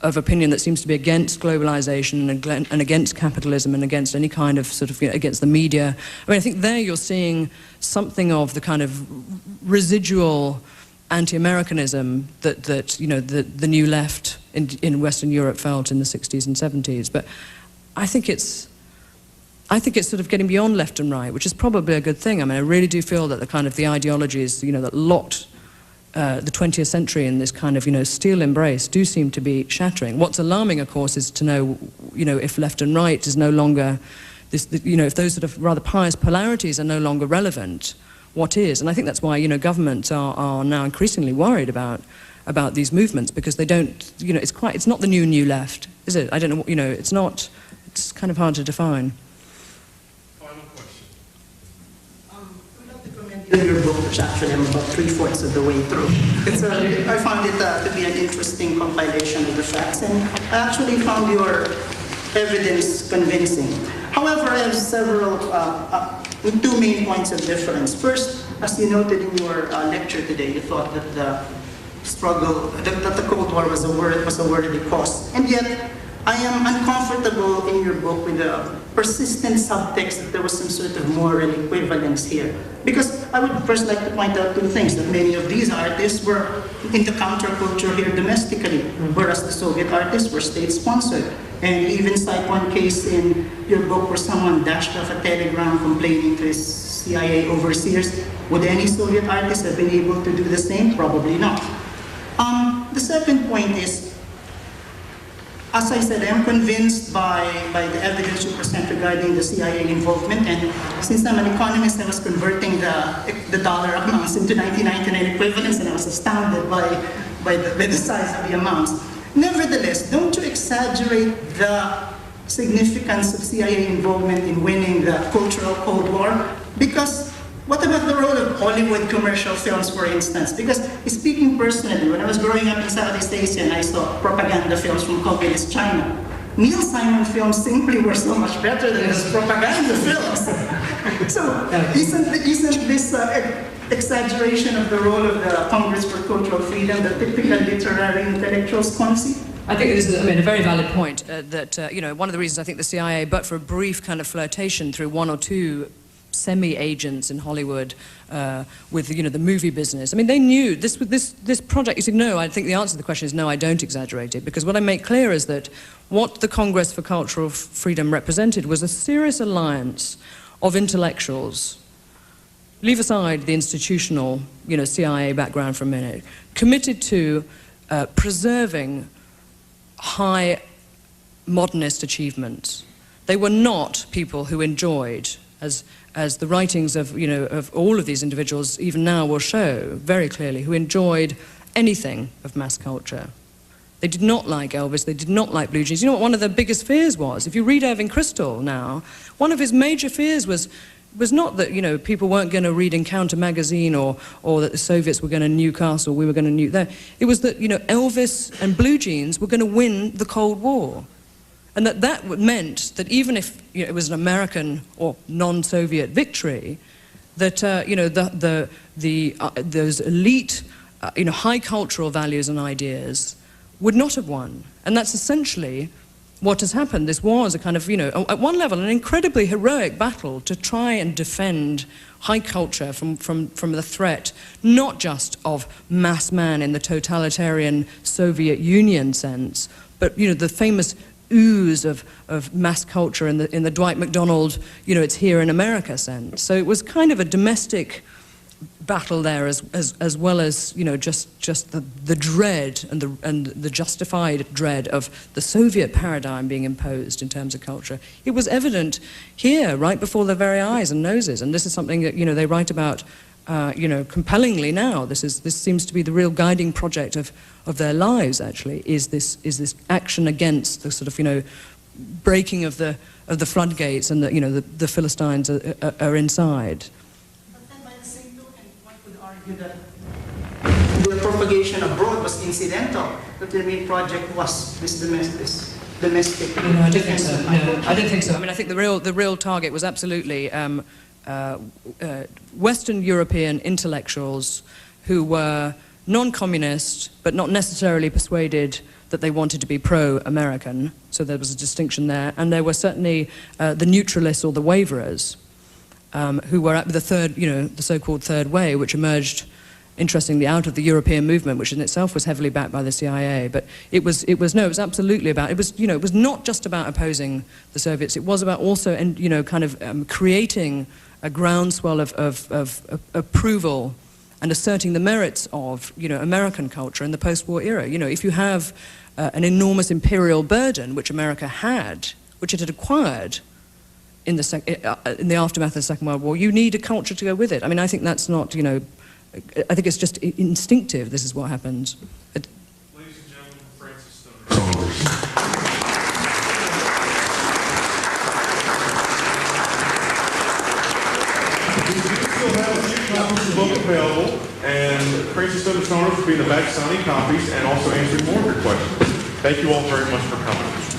of opinion that seems to be against globalization and against capitalism and against any kind of sort of, you know, against the media. I mean, I think there you're seeing something of the kind of residual anti-Americanism that you know, the new left in Western Europe felt in the 60s and 70s. But I think it's sort of getting beyond left and right, which is probably a good thing. I mean, I really do feel that the ideologies, you know, that locked the 20th century in this kind of, you know, steel embrace do seem to be shattering. What's alarming, of course, is to know, you know, if left and right is no longer, you know, if those sort of rather pious polarities are no longer relevant, what is? And I think that's why, you know, governments are now increasingly worried about these movements, because they don't, you know, it's not the new left, is it? I don't know, you know, it's kind of hard to define. In your book, which actually I'm about 3/4 of the way through. I found it to be an interesting compilation of the facts, and I actually found your evidence convincing. However, I have several, two main points of difference. First, as you noted in your lecture today, you thought that the struggle, that the Cold War was a worthy cause. And yet, I am uncomfortable in your book with the persistent subtext that there was some sort of moral equivalence here. Because I would first like to point out two things, that many of these artists were into counterculture here domestically, whereas the Soviet artists were state-sponsored. And you even cite one case in your book where someone dashed off a telegram complaining to his CIA overseers. Would any Soviet artist have been able to do the same? Probably not. The second point is, as I said, I'm convinced by the evidence you present regarding the CIA involvement, and since I'm an economist, I was converting the dollar amounts into 1999 equivalents, and I was astounded by the size of the amounts. Nevertheless, don't you exaggerate the significance of CIA involvement in winning the cultural Cold War? Because what about the role of Hollywood commercial films, for instance? Because speaking personally, when I was growing up in Southeast Asia and I saw propaganda films from communist China, Neil Simon films simply were so much better than his propaganda films. So isn't this exaggeration of the role of the Congress for Cultural Freedom the typical literary intellectuals conceit? I think this is, a very valid point. One of the reasons I think the CIA, but for a brief kind of flirtation through one or two semi-agents in Hollywood with the movie business. I mean, they knew this project. You said no. I think the answer to the question is no. I don't exaggerate it, because what I make clear is that what the Congress for Cultural Freedom represented was a serious alliance of intellectuals. Leave aside the institutional, CIA background for a minute. Committed to preserving high modernist achievements. They were not people who enjoyed, as the writings of all of these individuals even now will show very clearly, who enjoyed anything of mass culture. They did not like Elvis, they did not like blue jeans. You know what one of their biggest fears was? If you read Irving Kristol now, one of his major fears was not that people weren't going to read Encounter magazine or that the Soviets were going to nuke us or we were going to nuke them. It was that Elvis and blue jeans were going to win the Cold War. And that meant that even if it was an American or non-Soviet victory, that those elite, high cultural values and ideas would not have won. And that's essentially what has happened. This was a kind of, at one level, an incredibly heroic battle to try and defend high culture from the threat, not just of mass man in the totalitarian Soviet Union sense, but the famous ooze of mass culture in the Dwight McDonald, it's here in America sense. So it was kind of a domestic battle there as well as just the dread and the justified dread of the Soviet paradigm being imposed in terms of culture. It was evident here, right before their very eyes and noses, and this is something that they write about compellingly now. This seems to be the real guiding project of their lives. Actually, is this action against the sort of breaking of the floodgates, and the Philistines are inside. But then, by the same token, one could argue that the propagation abroad was incidental. That the main project was this domestic. No, I don't think so. No, I don't think so. I mean, I think the real target was absolutely Western European intellectuals who were non-communist, but not necessarily persuaded that they wanted to be pro-American. So there was a distinction there. And there were certainly the neutralists or the waverers, who were at the third, the so-called third way, which emerged, interestingly, out of the European movement, which in itself was heavily backed by the CIA. But it was absolutely about, it was not just about opposing the Soviets. It was about also, creating a groundswell of approval and asserting the merits of, American culture in the post-war era. If you have an enormous imperial burden, which America had, which it had acquired in the aftermath of the Second World War, you need a culture to go with it. I mean, I think that's not, I think it's just instinctive. This is what happens. Ladies and gentlemen, Francis Stonor. Copies of the book available, and Francis Stonor will be in the back signing copies and also answering more of your questions. Thank you all very much for coming.